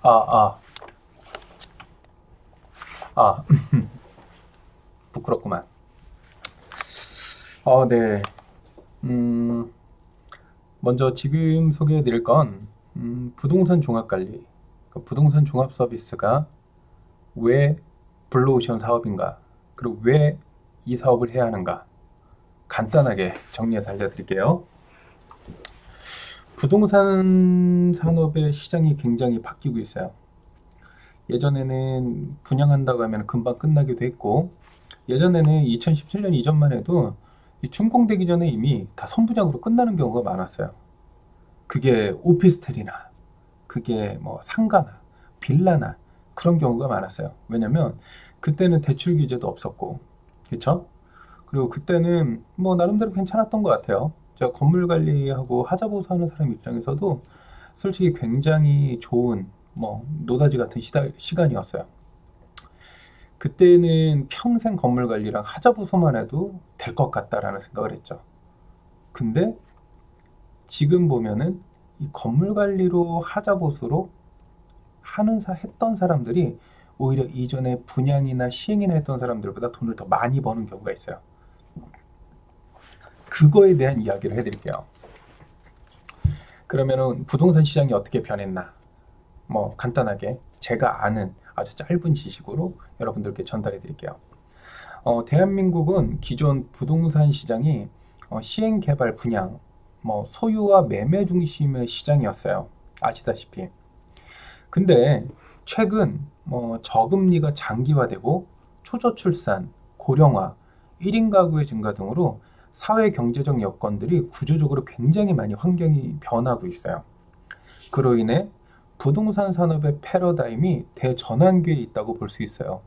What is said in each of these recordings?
아, 아, 아, 부끄럽구만. 네. 음, 먼저 지금 소개해 드릴 건, 부동산 종합관리, 그 부동산 종합 서비스가 왜 블루오션 사업인가, 그리고 왜 이 사업을 해야 하는가, 간단하게 정리해서 알려드릴게요. 부동산 산업의 시장이 굉장히 바뀌고 있어요. 예전에는 분양한다고 하면 금방 끝나기도 했고, 예전에는 2017년 이전만 해도 이 준공되기 전에 이미 다 선분양으로 끝나는 경우가 많았어요. 그게 오피스텔이나, 그게 뭐 상가나, 빌라나 그런 경우가 많았어요. 왜냐면 그때는 대출 규제도 없었고, 그쵸? 그리고 그때는 뭐 나름대로 괜찮았던 것 같아요. 제가 건물 관리하고 하자 보수하는 사람 입장에서도 솔직히 굉장히 좋은 뭐 노다지 같은 시간이었어요. 그때는 평생 건물 관리랑 하자 보수만 해도 될 것 같다라는 생각을 했죠. 근데 지금 보면은 이 건물 관리로 하자 보수로 했던 사람들이 오히려 이전에 분양이나 시행이나 했던 사람들보다 돈을 더 많이 버는 경우가 있어요. 그거에 대한 이야기를 해드릴게요. 그러면은 부동산 시장이 어떻게 변했나? 뭐 간단하게 제가 아는 아주 짧은 지식으로 여러분들께 전달해 드릴게요. 대한민국은 기존 부동산 시장이 시행, 개발, 분양, 뭐 소유와 매매 중심의 시장이었어요. 아시다시피. 근데 최근 뭐 저금리가 장기화되고 초저출산, 고령화, 1인 가구의 증가 등으로 사회 경제적 여건들이 구조적으로 굉장히 많이 환경이 변하고 있어요. 그로 인해 부동산 산업의 패러다임이 대전환기에 있다고 볼 수 있어요.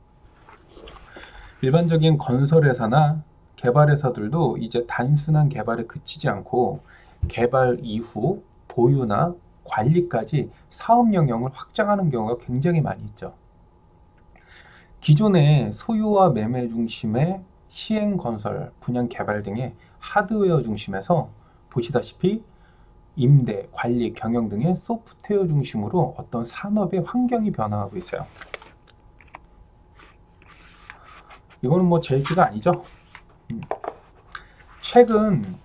일반적인 건설회사나 개발회사들도 이제 단순한 개발에 그치지 않고 개발 이후 보유나 관리까지 사업 영역을 확장하는 경우가 굉장히 많이 있죠. 기존의 소유와 매매 중심의 시행 건설, 분양 개발 등의 하드웨어 중심에서 보시다시피 임대, 관리, 경영 등의 소프트웨어 중심으로 어떤 산업의 환경이 변화하고 있어요. 이거는 뭐 제 얘기가 아니죠. 최근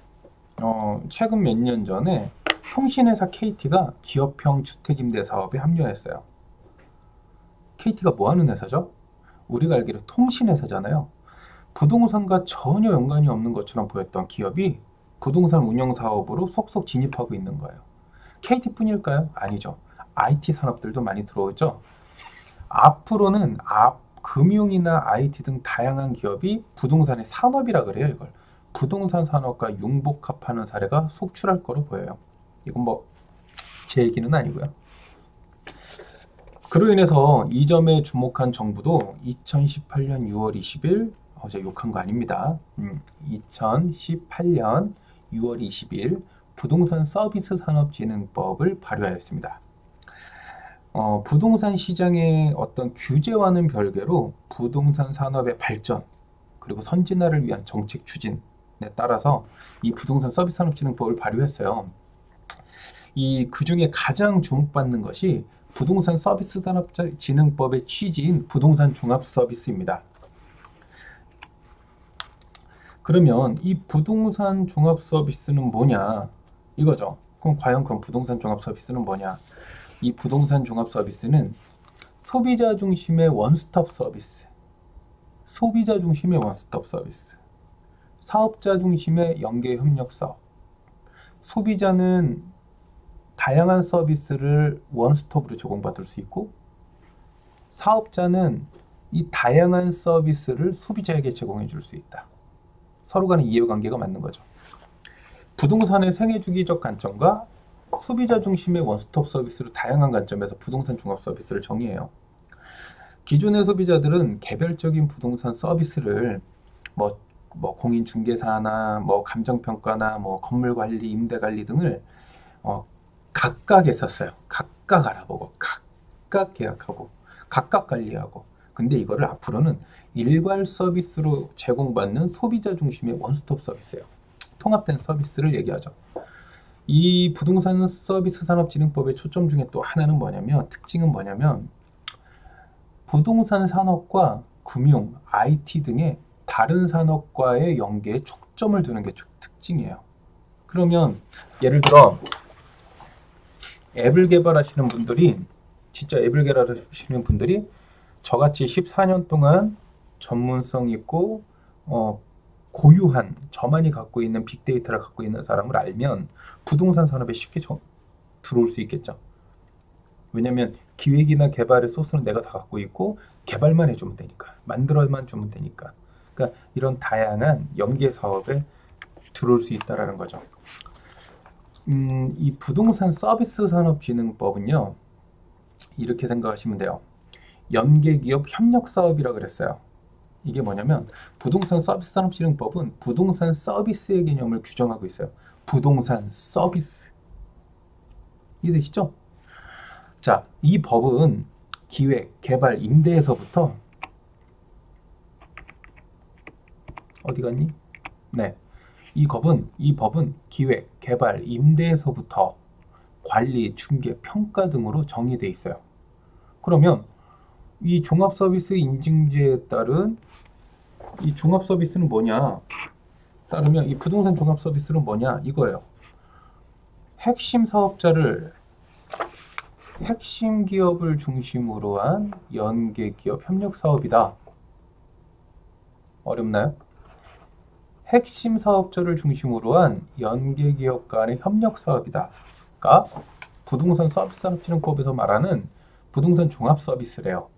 몇 년 전에 통신회사 KT가 기업형 주택임대 사업에 합류했어요. KT가 뭐 하는 회사죠? 우리가 알기로 통신회사잖아요. 부동산과 전혀 연관이 없는 것처럼 보였던 기업이 부동산 운영 사업으로 속속 진입하고 있는 거예요. KT뿐일까요? 아니죠. IT 산업들도 많이 들어오죠. 앞으로는 금융이나 IT 등 다양한 기업이 부동산의 산업이라 그래요, 이걸. 부동산 산업과 융복합하는 사례가 속출할 거로 보여요. 이건 뭐 제 얘기는 아니고요. 그로 인해서 이 점에 주목한 정부도 2018년 6월 20일, 어제 욕한 거 아닙니다. 2018년 6월 20일 부동산 서비스 산업진흥법을 발효하였습니다. 부동산 시장의 어떤 규제와는 별개로 부동산 산업의 발전 그리고 선진화를 위한 정책 추진에 따라서 이 부동산 서비스 산업진흥법을 발효했어요. 그 중에 가장 주목받는 것이 부동산 서비스 산업진흥법의 취지인 부동산 종합 서비스입니다. 그러면 이 부동산 종합 서비스는 뭐냐? 이거죠. 그럼 과연 그 부동산 종합 서비스는 뭐냐? 이 부동산 종합 서비스는 소비자 중심의 원스톱 서비스, 소비자 중심의 원스톱 서비스, 사업자 중심의 연계 협력 사업. 소비자는 다양한 서비스를 원스톱으로 제공받을 수 있고, 사업자는 이 다양한 서비스를 소비자에게 제공해 줄 수 있다. 서로 간의 이해관계가 맞는 거죠. 부동산의 생애주기적 관점과 소비자 중심의 원스톱 서비스로 다양한 관점에서 부동산 종합 서비스를 정의해요. 기존의 소비자들은 개별적인 부동산 서비스를 뭐 공인중개사나 뭐 감정평가나 뭐 건물관리, 임대관리 등을 각각 했었어요. 각각 알아보고 각각 계약하고 각각 관리하고. 근데 이거를 앞으로는 일괄 서비스로 제공받는 소비자 중심의 원스톱 서비스예요. 통합된 서비스를 얘기하죠. 이 부동산 서비스 산업진흥법의 초점 중에 또 하나는 뭐냐면, 특징은 뭐냐면, 부동산 산업과 금융, IT 등의 다른 산업과의 연계에 초점을 두는 게 특징이에요. 그러면 예를 들어 앱을 개발하시는 분들이, 진짜 앱을 개발하시는 분들이 저같이 14년 동안 전문성 있고 고유한, 저만이 갖고 있는 빅데이터를 갖고 있는 사람을 알면 부동산 산업에 쉽게 들어올 수 있겠죠. 왜냐면 기획이나 개발의 소스는 내가 다 갖고 있고 개발만 해주면 되니까, 만들어만 주면 되니까. 그러니까 이런 다양한 연계 사업에 들어올 수 있다라는 거죠. 이 부동산 서비스 산업진흥법은요, 이렇게 생각하시면 돼요. 연계기업 협력사업이라 그랬어요. 이게 뭐냐면 부동산 서비스 산업진흥법은 부동산 서비스의 개념을 규정하고 있어요. 부동산 서비스. 이해되시죠? 자, 이 법은 기획, 개발, 임대에서부터 어디 갔니? 네, 이 법은 기획, 개발, 임대에서부터 관리, 중개, 평가 등으로 정의되어 있어요. 그러면 이 종합서비스 인증제에 따른 이 종합서비스는 뭐냐? 따르면 이 부동산 종합서비스는 뭐냐? 이거예요. 핵심 사업자를 핵심 기업을 중심으로 한 연계기업 협력사업이다. 어렵나요? 핵심 사업자를 중심으로 한 연계기업 간의 협력사업이다가 부동산 서비스 산업진흥법에서 말하는 부동산 종합서비스래요.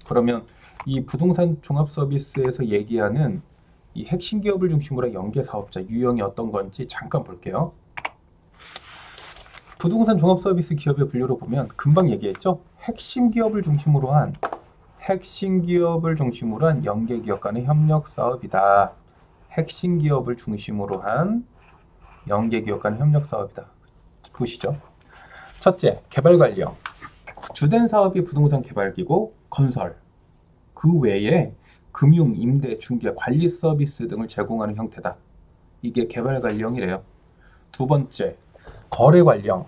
그러면 이 부동산 종합서비스에서 얘기하는 이 핵심 기업을 중심으로 한 연계사업자 유형이 어떤 건지 잠깐 볼게요. 부동산 종합서비스 기업의 분류로 보면 금방 얘기했죠? 핵심 기업을 중심으로 한 연계기업 간의 협력사업이다. 핵심 기업을 중심으로 한 연계기업 간의 협력사업이다. 보시죠. 첫째, 개발관리형. 주된 사업이 부동산 개발기고 건설, 그 외에 금융, 임대, 중개, 관리 서비스 등을 제공하는 형태다. 이게 개발관리형이래요. 두 번째, 거래관리형.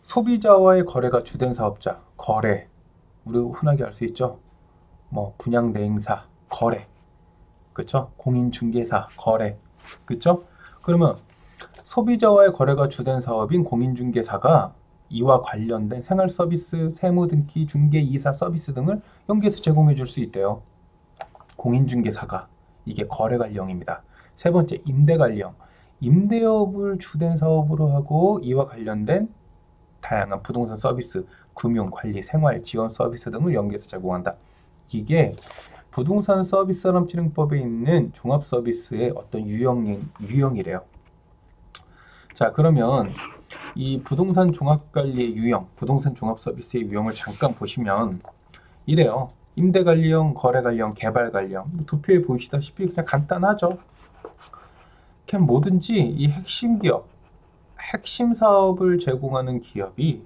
소비자와의 거래가 주된 사업자, 거래. 우리 흔하게 알 수 있죠? 뭐 분양대행사, 거래. 그쵸? 공인중개사, 거래. 그쵸? 그러면 소비자와의 거래가 주된 사업인 공인중개사가 이와 관련된 생활 서비스, 세무 등기, 중개, 이사 서비스 등을 연계해서 제공해 줄 수 있대요. 공인중개사가. 이게 거래관리형입니다. 세 번째, 임대관리형. 임대업을 주된 사업으로 하고 이와 관련된 다양한 부동산 서비스, 금융, 관리, 생활, 지원 서비스 등을 연계해서 제공한다. 이게 부동산 서비스 산업진흥법에 있는 종합 서비스의 어떤 유형이래요. 자, 그러면 이 부동산 종합관리의 유형, 부동산 종합 서비스의 유형을 잠깐 보시면 이래요. 임대관리형, 거래관리형, 개발관리형. 도표에 보시다시피 그냥 간단하죠. 그냥 뭐든지 이 핵심 기업, 핵심 사업을 제공하는 기업이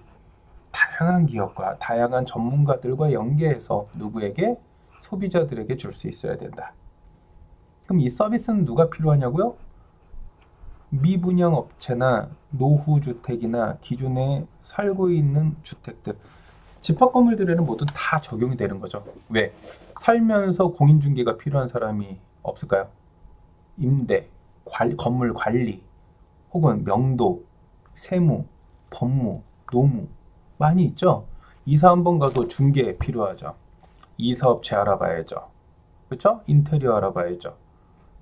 다양한 기업과 다양한 전문가들과 연계해서 누구에게? 소비자들에게 줄 수 있어야 된다. 그럼 이 서비스는 누가 필요하냐고요? 미분양 업체나 노후주택이나 기존에 살고 있는 주택들, 집합 건물들에는 모두 다 적용이 되는 거죠. 왜? 살면서 공인중개가 필요한 사람이 없을까요? 임대, 건물 관리, 혹은 명도, 세무, 법무, 노무 많이 있죠. 이사 한번 가도 중개 필요하죠. 이사업체 알아봐야죠. 그렇죠? 인테리어 알아봐야죠.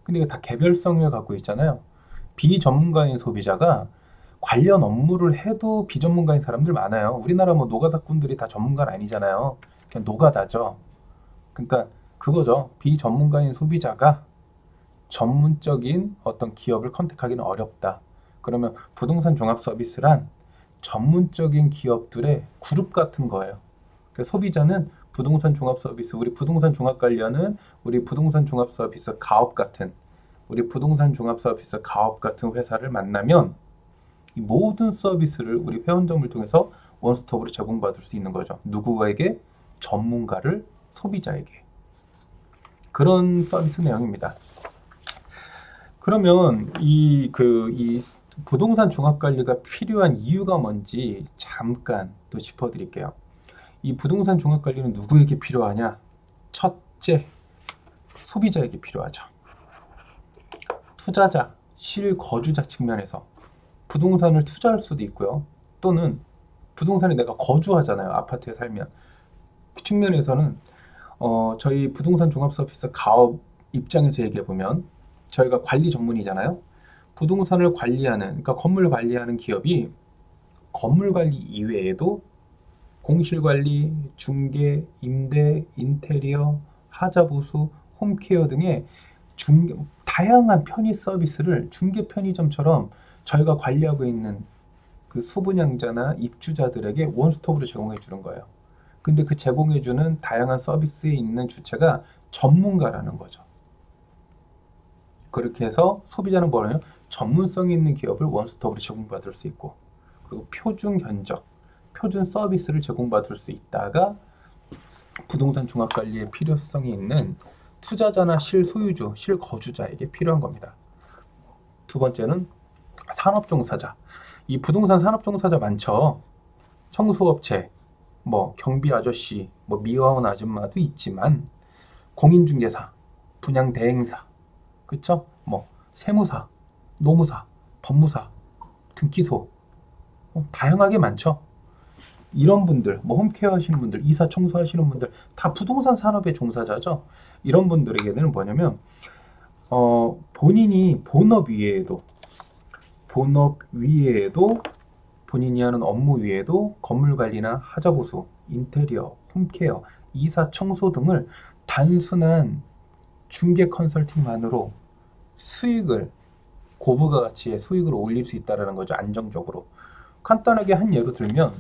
근데 이게 다 개별성을 갖고 있잖아요. 비전문가인 소비자가 관련 업무를 해도 비전문가인 사람들 많아요. 우리나라 뭐 노가다꾼들이 다 전문가는 아니잖아요. 그냥 노가다죠. 그러니까 그거죠. 비전문가인 소비자가 전문적인 어떤 기업을 컨택하기는 어렵다. 그러면 부동산 종합 서비스란 전문적인 기업들의 그룹 같은 거예요. 그러니까 소비자는 부동산 종합 서비스, 우리 부동산 종합 관리하는 우리 부동산 종합 서비스 가업 같은 회사를 만나면 이 모든 서비스를 우리 회원점을 통해서 원스톱으로 제공받을 수 있는 거죠. 누구에게? 전문가를 소비자에게. 그런 서비스 내용입니다. 그러면 이 부동산 종합관리가 필요한 이유가 뭔지 잠깐 또 짚어드릴게요. 이 부동산 종합관리는 누구에게 필요하냐? 첫째, 소비자에게 필요하죠. 투자자, 실거주자 측면에서 부동산을 투자할 수도 있고요. 또는 부동산에 내가 거주하잖아요. 아파트에 살면. 그 측면에서는 저희 부동산 종합 서비스 가업 입장에서 얘기해 보면 저희가 관리 전문이잖아요. 부동산을 관리하는, 그러니까 건물 관리하는 기업이 건물 관리 이외에도 공실 관리, 중개, 임대, 인테리어, 하자보수, 홈케어 등의 다양한 편의 서비스를 중개 편의점처럼 저희가 관리하고 있는 그 수분양자나 입주자들에게 원스톱으로 제공해 주는 거예요. 근데 그 제공해 주는 다양한 서비스에 있는 주체가 전문가라는 거죠. 그렇게 해서 소비자는 뭐냐면 전문성 있는 기업을 원스톱으로 제공받을 수 있고, 그리고 표준 견적, 표준 서비스를 제공받을 수 있다가 부동산 종합관리에 필요성이 있는 투자자나 실소유주, 실거주자에게 필요한 겁니다. 두 번째는 산업종사자. 이 부동산 산업종사자 많죠. 청소업체, 뭐 경비 아저씨, 뭐 미화원 아줌마도 있지만 공인중개사, 분양대행사, 그쵸? 뭐 세무사, 노무사, 법무사, 등기소, 다양하게 많죠. 이런 분들, 뭐 홈케어 하시는 분들, 이사 청소하시는 분들 다 부동산 산업의 종사자죠. 이런 분들에게는 뭐냐면 본인이 본업 위에도 본인이 하는 업무 위에도 건물 관리나 하자보수, 인테리어, 홈케어, 이사 청소 등을 단순한 중개 컨설팅만으로 수익을 고부가 가치의 수익을 올릴 수 있다는 거죠. 안정적으로. 간단하게 한 예로 들면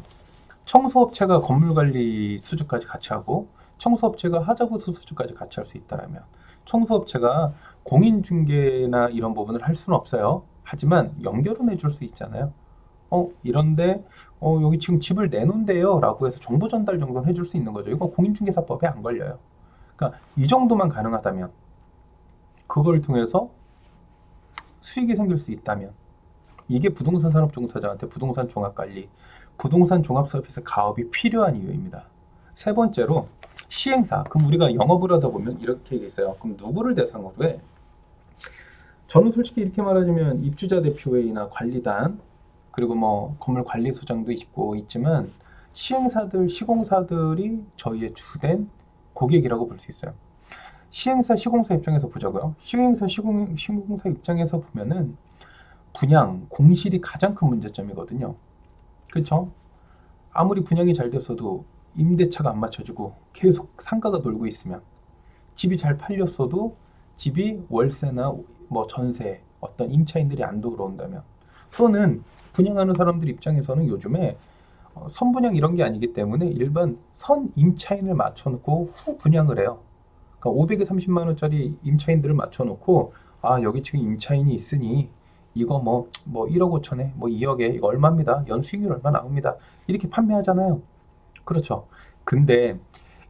청소업체가 건물관리 수주까지 같이 하고 청소업체가 하자보수 수주까지 같이 할 수 있다면 청소업체가 공인중개나 이런 부분을 할 수는 없어요. 하지만 연결은 해줄 수 있잖아요. 이런데 여기 지금 집을 내놓은대요 라고 해서 정보 전달 정도는 해줄 수 있는 거죠. 이거 공인중개사법에 안 걸려요. 그러니까 이 정도만 가능하다면, 그걸 통해서 수익이 생길 수 있다면, 이게 부동산 산업 종사자한테 부동산 종합관리, 부동산 종합 서비스 가업이 필요한 이유입니다. 세 번째로 시행사. 그럼 우리가 영업을 하다 보면 이렇게 얘기했어요. 그럼 누구를 대상으로 해? 저는 솔직히 이렇게 말하자면 입주자 대표회의나 관리단, 그리고 뭐 건물 관리소장도 있지만 시행사들, 시공사들이 저희의 주된 고객이라고 볼 수 있어요. 시행사, 시공사 입장에서 보자고요. 시행사, 시공사 입장에서 보면은 분양, 공실이 가장 큰 문제점이거든요. 그렇죠? 아무리 분양이 잘 됐어도 임대차가 안 맞춰지고 계속 상가가 돌고 있으면, 집이 잘 팔렸어도 집이 월세나 뭐 전세, 어떤 임차인들이 안 들어온다면, 또는 분양하는 사람들 입장에서는 요즘에 선분양 이런 게 아니기 때문에 일반 선 임차인을 맞춰놓고 후 분양을 해요. 그러니까 530만 원짜리 임차인들을 맞춰놓고, 여기 지금 임차인이 있으니 이거 뭐 1억 5천에 뭐 2억에 이거 얼마입니다. 연수익률 얼마 나옵니다. 이렇게 판매하잖아요. 그렇죠. 근데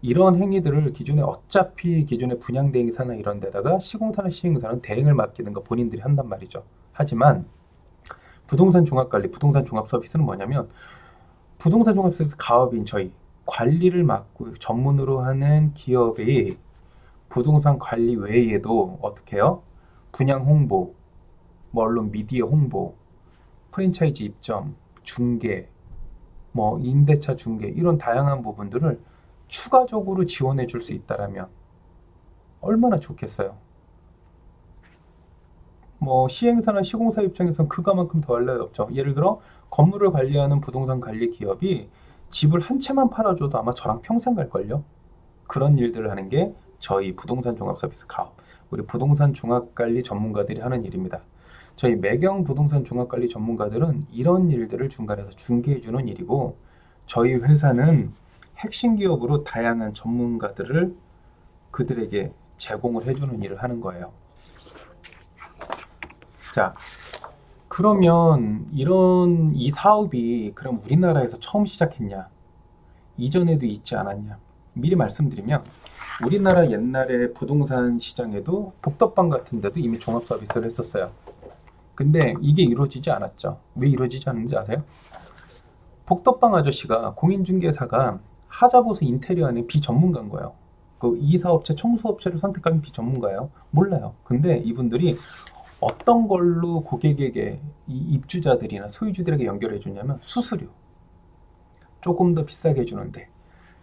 이런 행위들을 기존의 분양대행사나 이런 데다가 시공사나 시행사는 대행을 맡기는 거 본인들이 한단 말이죠. 하지만 부동산 종합관리, 부동산 종합 서비스는 뭐냐면 부동산 종합 서비스 가업인 저희 관리를 맡고 전문으로 하는 기업이 부동산 관리 외에도 어떻게 해요? 분양 홍보, 뭐 언론 미디어 홍보, 프랜차이즈 입점, 중개, 뭐 임대차 중개, 이런 다양한 부분들을 추가적으로 지원해 줄 수 있다라면 얼마나 좋겠어요. 뭐 시행사나 시공사 입장에서는 그거만큼 더할 나위 없죠. 예를 들어 건물을 관리하는 부동산 관리 기업이 집을 한 채만 팔아줘도 아마 저랑 평생 갈걸요. 그런 일들을 하는 게 저희 부동산 종합 서비스 가업, 우리 부동산 종합관리 전문가들이 하는 일입니다. 저희 매경 부동산 종합관리 전문가들은 이런 일들을 중간에서 중개해 주는 일이고, 저희 회사는 핵심 기업으로 다양한 전문가들을 그들에게 제공을 해주는 일을 하는 거예요. 자, 그러면 이 사업이 그럼 우리나라에서 처음 시작했냐? 이전에도 있지 않았냐? 미리 말씀드리면 우리나라 옛날에 부동산 시장에도 복덕방 같은 데도 이미 종합 서비스를 했었어요. 근데 이게 이루어지지 않았죠. 왜 이루어지지 않는지 아세요? 복덕방 아저씨가 공인중개사가 하자보수 인테리어는 비전문가인 거예요. 그 이사업체, 청소업체를 선택하는 비전문가예요. 몰라요. 근데 이분들이 어떤 걸로 고객에게 이 입주자들이나 소유주들에게 연결해 주냐면 수수료. 조금 더 비싸게 해주는데,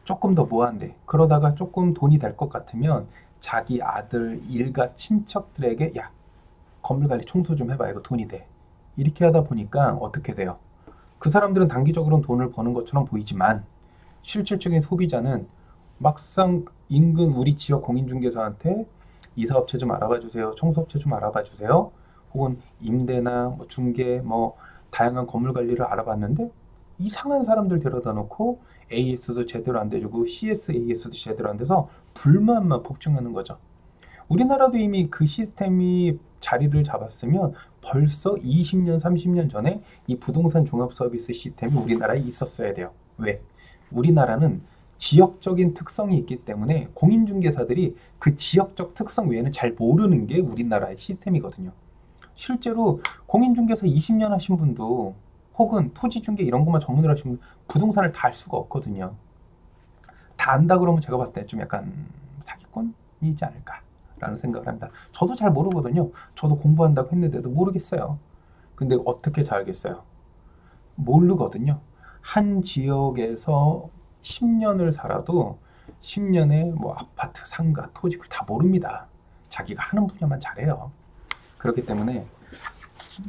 조금 더 뭐한데, 그러다가 조금 돈이 될 것 같으면 자기 아들, 일가, 친척들에게 야, 건물관리 청소 좀 해봐. 이거 돈이 돼. 이렇게 하다 보니까 어떻게 돼요? 그 사람들은 단기적으로는 돈을 버는 것처럼 보이지만 실질적인 소비자는 막상 인근 우리 지역 공인중개사한테 이사업체 좀 알아봐 주세요. 청소업체 좀 알아봐 주세요. 혹은 임대나 뭐 중개 뭐 다양한 건물 관리를 알아봤는데 이상한 사람들 데려다 놓고 AS도 제대로 안 돼주고 CSAS도 제대로 안 돼서 불만만 폭증하는 거죠. 우리나라도 이미 그 시스템이 자리를 잡았으면 벌써 20년, 30년 전에 이 부동산 종합 서비스 시스템이 우리나라에 있었어야 돼요. 왜? 우리나라는 지역적인 특성이 있기 때문에 공인중개사들이 그 지역적 특성 외에는 잘 모르는 게 우리나라의 시스템이거든요. 실제로 공인중개사 20년 하신 분도 혹은 토지중개 이런 것만 전문으로 하시면 부동산을 다 알 수가 없거든요. 다 안다 그러면 제가 봤을 때 좀 약간 사기꾼이지 않을까라는 생각을 합니다. 저도 잘 모르거든요. 저도 공부한다고 했는데도 모르겠어요. 근데 어떻게 잘 알겠어요? 모르거든요. 한 지역에서 10년을 살아도 10년에 뭐 아파트, 상가, 토지 그걸 다 모릅니다. 자기가 하는 분야만 잘해요. 그렇기 때문에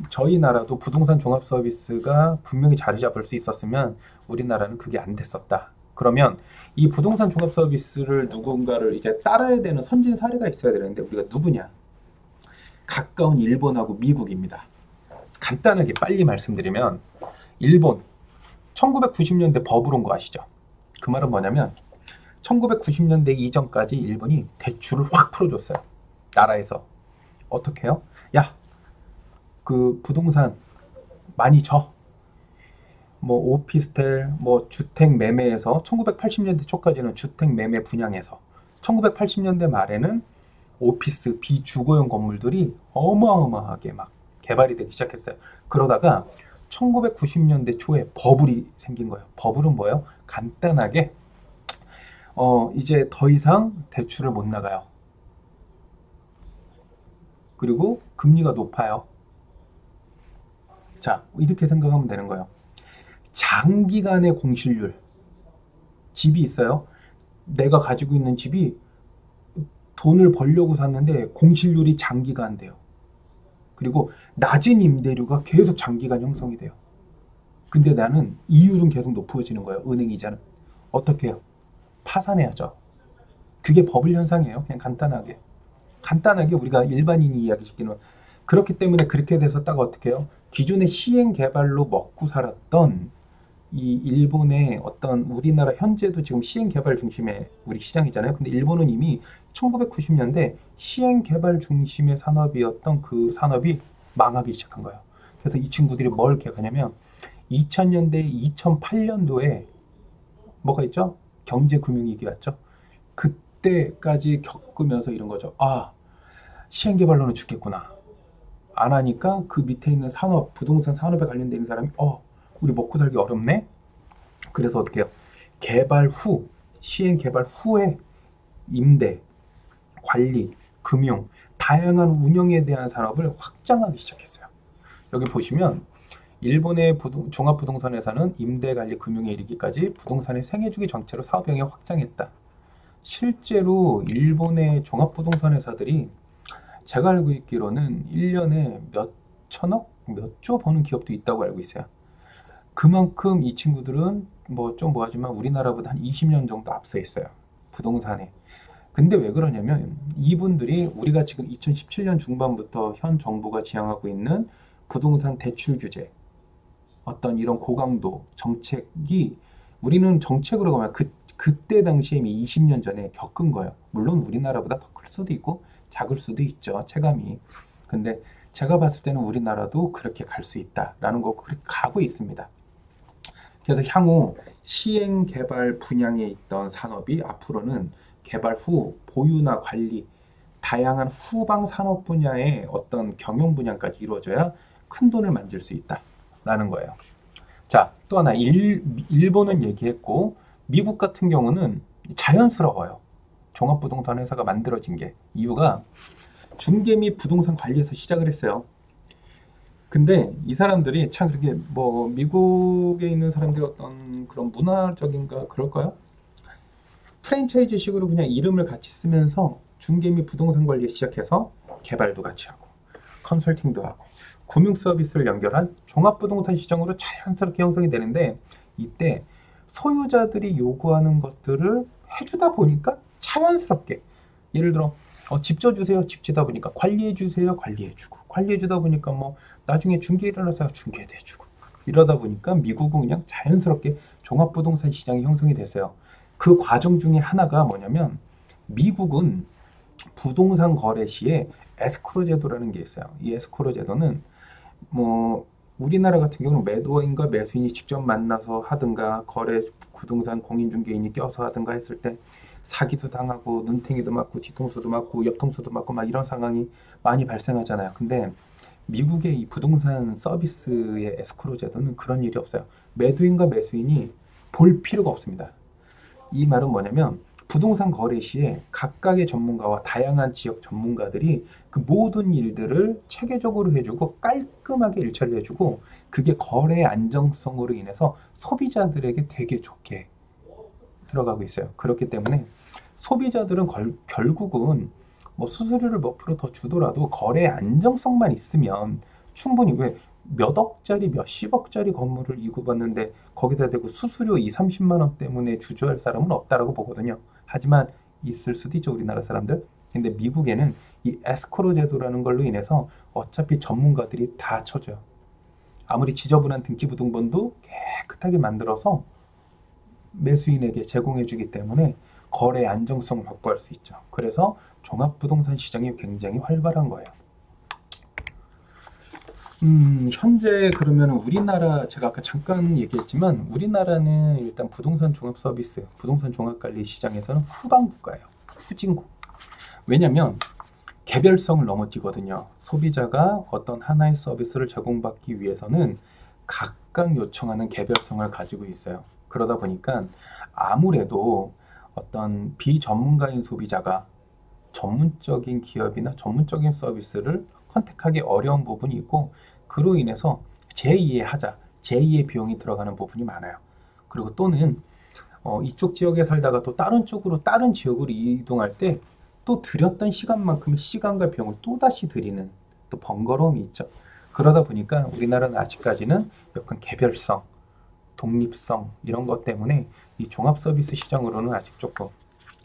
저희 나라도 부동산 종합 서비스가 분명히 자리 잡을 수 있었으면 우리나라는 그게 안 됐었다. 그러면 이 부동산 종합 서비스를 누군가를 이제 따라야 되는 선진 사례가 있어야 되는데 우리가 누구냐? 가까운 일본하고 미국입니다. 간단하게 빨리 말씀드리면 일본 1990년대 버블 온 거 아시죠? 그 말은 뭐냐면 1990년대 이전까지 일본이 대출을 확 풀어줬어요. 나라에서. 어떻게 해요? 야, 그 부동산 많이 줘. 뭐 오피스텔, 뭐 주택 매매에서 1980년대 초까지는 주택 매매 분양에서 1980년대 말에는 오피스 비주거용 건물들이 어마어마하게 막 개발이 되기 시작했어요. 그러다가 1990년대 초에 버블이 생긴 거예요. 버블은 뭐예요? 간단하게 이제 더 이상 대출을 못 나가요. 그리고 금리가 높아요. 자, 이렇게 생각하면 되는 거예요. 장기간의 공실률. 집이 있어요. 내가 가지고 있는 집이 돈을 벌려고 샀는데 공실률이 장기간 돼요. 그리고 낮은 임대료가 계속 장기간 형성이 돼요. 근데 나는 이율은 계속 높아지는 거예요. 은행 이자는. 어떻게 해요? 파산해야죠. 그게 버블 현상이에요. 그냥 간단하게. 간단하게 우리가 일반인이 이야기시키는. 그렇기 때문에 그렇게 돼서 딱 어떻게 해요? 기존의 시행 개발로 먹고 살았던 이 일본의 어떤 우리나라 현재도 지금 시행 개발 중심의 우리 시장이잖아요. 근데 일본은 이미 1990년대 시행 개발 중심의 산업이었던 그 산업이 망하기 시작한 거예요. 그래서 이 친구들이 뭘 기억하냐면 2000년대, 2008년도에 뭐가 있죠? 경제금융위기 왔죠? 그때까지 겪으면서 이런 거죠. 아, 시행 개발로는 죽겠구나. 안 하니까 그 밑에 있는 산업, 부동산 산업에 관련된 있는 사람이 우리 먹고 살기 어렵네? 그래서 어떻게 해요? 개발 후, 시행 개발 후에 임대, 관리, 금융, 다양한 운영에 대한 산업을 확장하기 시작했어요. 여기 보시면 일본의 종합부동산회사는 임대, 관리, 금융에 이르기까지 부동산의 생애주기 전체로 사업 영역을 확장했다. 실제로 일본의 종합부동산회사들이 제가 알고 있기로는 1년에 몇 천억, 몇 조 버는 기업도 있다고 알고 있어요. 그만큼 이 친구들은 뭐 좀 뭐하지만 우리나라보다 한 20년 정도 앞서 있어요. 부동산에. 근데 왜 그러냐면 이분들이 우리가 지금 2017년 중반부터 현 정부가 지향하고 있는 부동산 대출 규제, 어떤 이런 고강도 정책이 우리는 정책으로 가면 그때 당시에 이미 20년 전에 겪은 거예요. 물론 우리나라보다 더 클 수도 있고 작을 수도 있죠. 체감이. 근데 제가 봤을 때는 우리나라도 그렇게 갈 수 있다라는 거 그렇게 가고 있습니다. 그래서 향후 시행 개발 분야에 있던 산업이 앞으로는 개발 후 보유나 관리, 다양한 후방 산업 분야의 어떤 경영 분야까지 이루어져야 큰 돈을 만질 수 있다라는 거예요. 자, 또 하나 일본은 얘기했고 미국 같은 경우는 자연스러워요. 종합부동산 회사가 만들어진 게 이유가 중개 및 부동산 관리에서 시작을 했어요. 근데 이 사람들이 참 그렇게 뭐 미국에 있는 사람들의 어떤 그런 문화적인가 그럴까요? 프랜차이즈식으로 그냥 이름을 같이 쓰면서 중개 및 부동산 관리에 시작해서 개발도 같이 하고 컨설팅도 하고 금융 서비스를 연결한 종합부동산 시장으로 자연스럽게 형성이 되는데 이때 소유자들이 요구하는 것들을 해주다 보니까 자연스럽게 예를 들어 집 져주세요. 집 지다 보니까 관리해주세요. 관리해주고 관리해주다 보니까 뭐 나중에 중개 일어나서 중개도 해주고 이러다 보니까 미국은 그냥 자연스럽게 종합부동산 시장이 형성이 됐어요. 그 과정 중에 하나가 뭐냐면 미국은 부동산 거래 시에 에스크로 제도라는 게 있어요. 이 에스크로 제도는 뭐 우리나라 같은 경우는 매도인과 매수인이 직접 만나서 하든가 거래 부동산 공인중개인이 껴서 하든가 했을 때 사기도 당하고 눈탱이도 맞고 뒤통수도 맞고 옆통수도 맞고 막 이런 상황이 많이 발생하잖아요. 근데 미국의 이 부동산 서비스의 에스크로 제도는 그런 일이 없어요. 매도인과 매수인이 볼 필요가 없습니다. 이 말은 뭐냐면 부동산 거래 시에 각각의 전문가와 다양한 지역 전문가들이 그 모든 일들을 체계적으로 해주고 깔끔하게 일처리를 해주고 그게 거래의 안정성으로 인해서 소비자들에게 되게 좋게 들어가고 있어요. 그렇기 때문에 소비자들은 결국은 뭐 수수료를 몇 프로 더 주더라도 거래의 안정성만 있으면 충분히 왜 몇 억짜리 몇십억짜리 건물을 이구봤는데 거기다 대고 수수료 2, 30만 원 때문에 주저할 사람은 없다라고 보거든요. 하지만 있을 수도 있죠, 우리나라 사람들. 근데 미국에는 이 에스코로 제도라는 걸로 인해서 어차피 전문가들이 다 쳐줘요. 아무리 지저분한 등기부등본도 깨끗하게 만들어서 매수인에게 제공해주기 때문에 거래 안정성을 확보할 수 있죠. 그래서 종합부동산 시장이 굉장히 활발한 거예요. 현재 그러면 우리나라 제가 아까 잠깐 얘기했지만 우리나라는 일단 부동산 종합 서비스, 부동산 종합 관리 시장에서는 후반국가예요. 후진국. 왜냐면 개별성을 넘어뛰거든요. 소비자가 어떤 하나의 서비스를 제공받기 위해서는 각각 요청하는 개별성을 가지고 있어요. 그러다 보니까 아무래도 어떤 비전문가인 소비자가 전문적인 기업이나 전문적인 서비스를 컨택하기 어려운 부분이 있고 그로 인해서 제2의 하자, 제2의 비용이 들어가는 부분이 많아요. 그리고 또는 이쪽 지역에 살다가 또 다른 쪽으로 다른 지역으로 이동할 때 또 들였던 시간만큼의 시간과 비용을 또다시 들이는 또 번거로움이 있죠. 그러다 보니까 우리나라는 아직까지는 약간 개별성, 독립성 이런 것 때문에 이 종합 서비스 시장으로는 아직 조금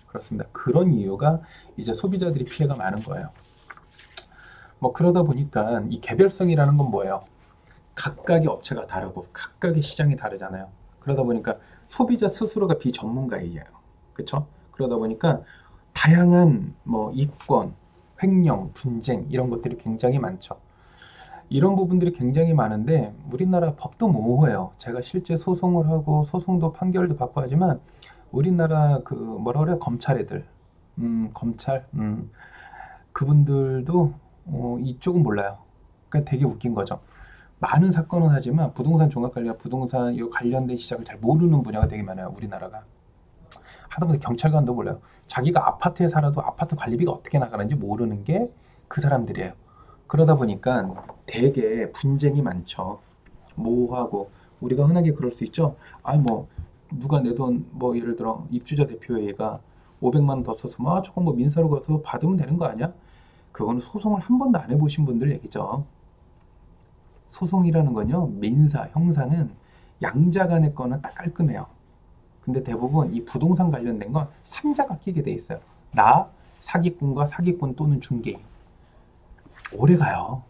그렇습니다. 그런 이유가 이제 소비자들이 피해가 많은 거예요. 뭐 그러다 보니까 이 개별성이라는 건 뭐예요? 각각의 업체가 다르고 각각의 시장이 다르잖아요. 그러다 보니까 소비자 스스로가 비전문가이에요. 그렇죠? 그러다 보니까 다양한 뭐 이권, 횡령, 분쟁 이런 것들이 굉장히 많죠. 이런 부분들이 굉장히 많은데 우리나라 법도 모호해요. 제가 실제 소송을 하고 소송도 판결도 받고 하지만 우리나라 그 뭐라 그래요? 검찰 애들, 검찰, 그분들도 이쪽은 몰라요. 그러니까 되게 웃긴 거죠. 많은 사건은 하지만 부동산 종합관리와 부동산 이 관련된 시장을 잘 모르는 분야가 되게 많아요. 우리나라가. 하다못해 경찰관도 몰라요. 자기가 아파트에 살아도 아파트 관리비가 어떻게 나가는지 모르는 게 그 사람들이에요. 그러다 보니까 되게 분쟁이 많죠. 모호하고 우리가 흔하게 그럴 수 있죠. 뭐 누가 내 돈 뭐 예를 들어 입주자 대표회의가 500만 원 더 써서 뭐 조금 뭐 민사로 가서 받으면 되는 거 아니야? 그거는 소송을 한 번도 안 해보신 분들 얘기죠. 소송이라는 건요, 민사, 형사는 양자 간의 거는 딱 깔끔해요. 근데 대부분 이 부동산 관련된 건 3자가 끼게 돼 있어요. 나, 사기꾼과 사기꾼 또는 중개인. 오래 가요.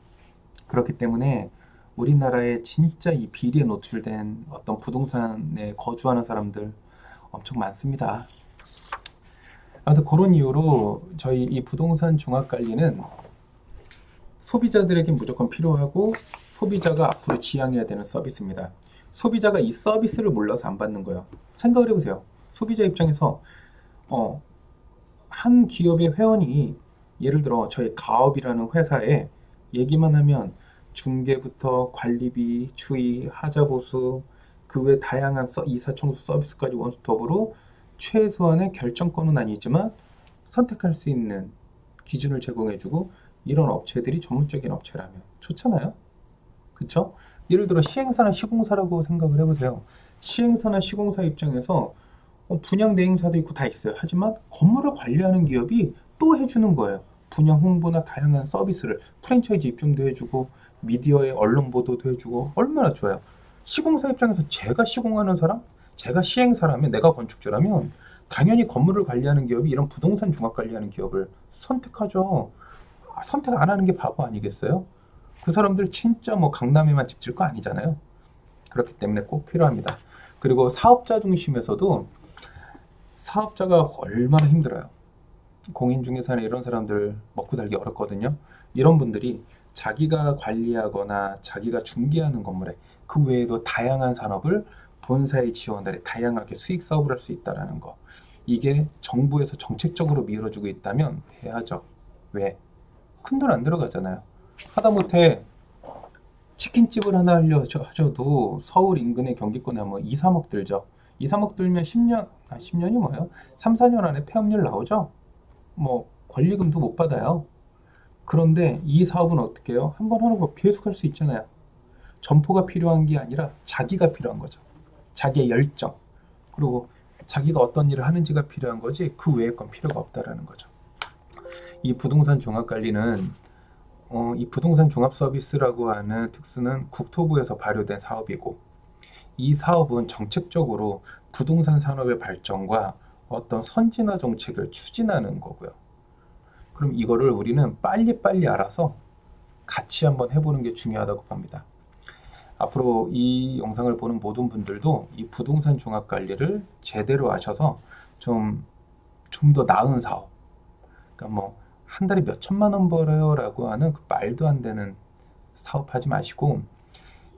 그렇기 때문에 우리나라에 진짜 이 비리에 노출된 어떤 부동산에 거주하는 사람들 엄청 많습니다. 아무튼 그런 이유로 저희 이 부동산 종합관리는 소비자들에게 무조건 필요하고 소비자가 앞으로 지향해야 되는 서비스입니다. 소비자가 이 서비스를 몰라서 안 받는 거예요. 생각을 해보세요. 소비자 입장에서 한 기업의 회원이 예를 들어 저희 가업이라는 회사에 얘기만 하면 중개부터 관리비, 추이, 하자보수, 그 외 다양한 이사 청소 서비스까지 원스톱으로 최소한의 결정권은 아니지만 선택할 수 있는 기준을 제공해주고 이런 업체들이 전문적인 업체라면 좋잖아요. 그쵸? 예를 들어 시행사나 시공사라고 생각을 해보세요. 시행사나 시공사 입장에서 분양 대행사도 있고 다 있어요. 하지만 건물을 관리하는 기업이 또 해주는 거예요. 분양 홍보나 다양한 서비스를 프랜차이즈 입점도 해주고 미디어에 언론 보도도 해주고 얼마나 좋아요. 시공사 입장에서 제가 시공하는 사람, 제가 시행사라면, 내가 건축주라면 당연히 건물을 관리하는 기업이 이런 부동산 종합 관리하는 기업을 선택하죠. 선택 안 하는 게 바보 아니겠어요? 그 사람들 진짜 뭐 강남에만 집 질 거 아니잖아요. 그렇기 때문에 꼭 필요합니다. 그리고 사업자 중심에서도 사업자가 얼마나 힘들어요. 공인중개사나 이런 사람들 먹고 살기 어렵거든요. 이런 분들이 자기가 관리하거나 자기가 중개하는 건물에 그 외에도 다양한 산업을 본사의 지원을 해 다양하게 수익 사업을 할 수 있다는 거. 이게 정부에서 정책적으로 밀어주고 있다면 해야죠. 왜? 큰돈 안 들어가잖아요. 하다못해 치킨집을 하나 하셔도 서울 인근의 경기권에 뭐 2, 3억 들죠. 2, 3억 들면 10년이 뭐예요? 3, 4년 안에 폐업률 나오죠? 뭐 권리금도 못 받아요. 그런데 이 사업은 어떻게 해요? 한 번 하는 거 계속 할 수 있잖아요. 점포가 필요한 게 아니라 자기가 필요한 거죠. 자기의 열정. 그리고 자기가 어떤 일을 하는지가 필요한 거지 그 외의 건 필요가 없다라는 거죠. 이 부동산 종합관리는 이 부동산 종합 서비스라고 하는 특수는 국토부에서 발효된 사업이고 이 사업은 정책적으로 부동산 산업의 발전과 어떤 선진화 정책을 추진하는 거고요. 그럼 이거를 우리는 빨리빨리 알아서 같이 한번 해보는 게 중요하다고 봅니다. 앞으로 이 영상을 보는 모든 분들도 이 부동산 종합 관리를 제대로 아셔서 좀 더 나은 사업, 그러니까 뭐 한 달에 몇 천만 원 벌어요 라고 하는 그 말도 안 되는 사업하지 마시고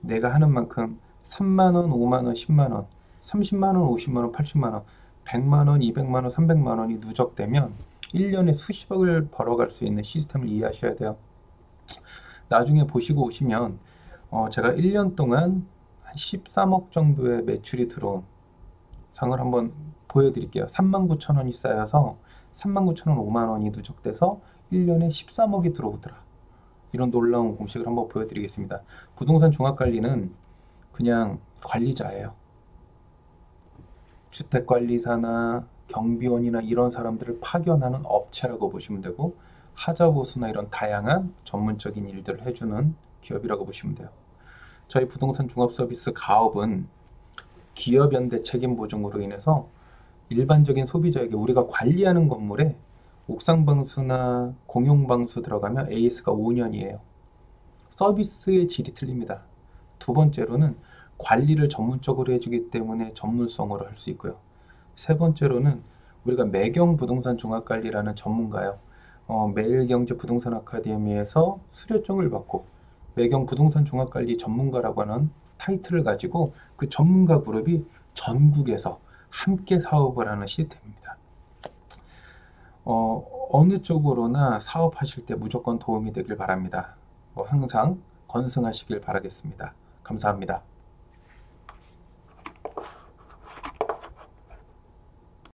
내가 하는 만큼 3만 원, 5만 원, 10만 원, 30만 원, 50만 원, 80만 원, 100만 원, 200만 원, 300만 원이 누적되면 1년에 수십억을 벌어갈 수 있는 시스템을 이해하셔야 돼요. 나중에 보시고 오시면 제가 1년 동안 한 13억 정도의 매출이 들어온 상을 한번 보여드릴게요. 39,000원이 쌓여서 39,000원 5만 원이 누적돼서 1년에 13억이 들어오더라. 이런 놀라운 공식을 한번 보여드리겠습니다. 부동산 종합관리는 그냥 관리자예요. 주택관리사나 경비원이나 이런 사람들을 파견하는 업체라고 보시면 되고 하자보수나 이런 다양한 전문적인 일들을 해주는 기업이라고 보시면 돼요. 저희 부동산 종합서비스 가업은 기업연대 책임보증으로 인해서 일반적인 소비자에게 우리가 관리하는 건물에 옥상방수나 공용방수 들어가면 AS가 5년이에요. 서비스의 질이 틀립니다. 두 번째로는 관리를 전문적으로 해주기 때문에 전문성으로 할 수 있고요. 세 번째로는 우리가 매경 부동산 종합관리라는 전문가요. 매일경제 부동산 아카데미에서 수료증을 받고 매경 부동산 종합관리 전문가라고 하는 타이틀을 가지고 그 전문가 그룹이 전국에서 함께 사업을 하는 시스템입니다. 어느 쪽으로나 사업하실 때 무조건 도움이 되길 바랍니다. 항상 건승하시길 바라겠습니다. 감사합니다.